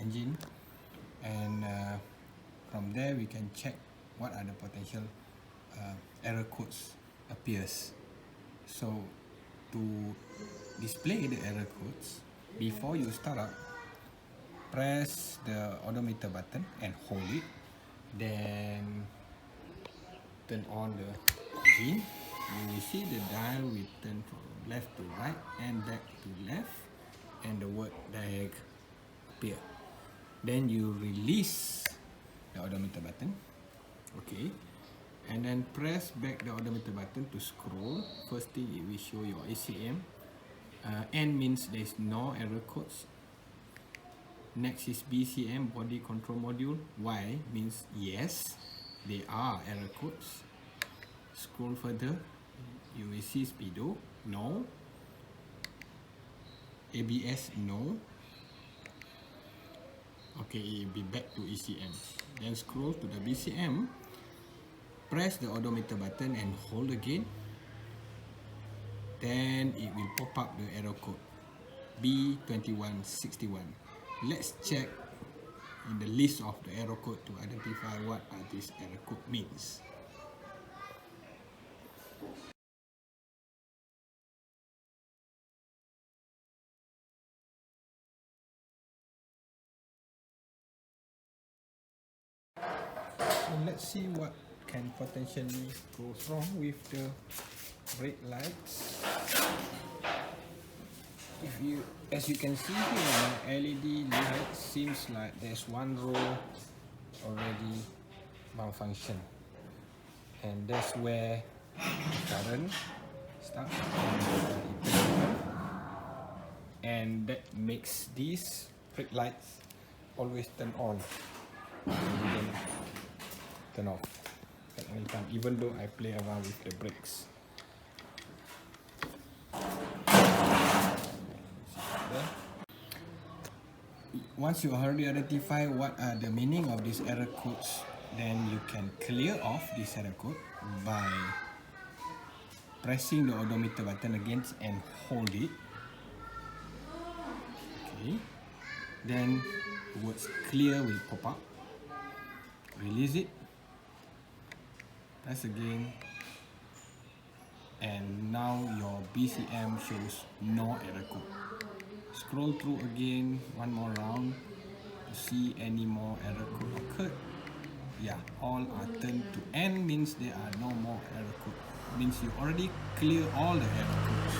engine, and from there we can check what are the potential error codes appears. So to display the error codes, before you start up, press the odometer button and hold it, then turn on the engine. You will see the dial will turn from left to right and back to left, and the word diag appear. Then you release the odometer button, okay, and then press back the odometer button to scroll. First thing, it will show your ACM. N means there is no error codes. Next is BCM, body control module. Y means yes, there are error codes. Scroll further, you will see speedo, no. ABS, no. Okay, it will be back to ECM. Then scroll to the BCM, press the odometer button and hold again. Then it will pop up the error code B1103 LHCM. Let's check in the list of the error code to identify what this error code means. So let's see what can potentially go wrong with the brake lights. As you can see here, my LED light seems like there's one row already malfunction, and that's where the current starts, and that makes these brake lights always turn on and then turn off at any time, even though I play around with the brakes. Once you already identify what are the meaning of these error codes, then you can clear off this error code by pressing the odometer button again and hold it. Okay, then the words clear will pop up. Release it, press again, and now your BCM shows no error code. Scroll through again one more round to see any more error code occurred. Yeah, all are turned to N, means there are no more error code. Means you already clear all the error codes.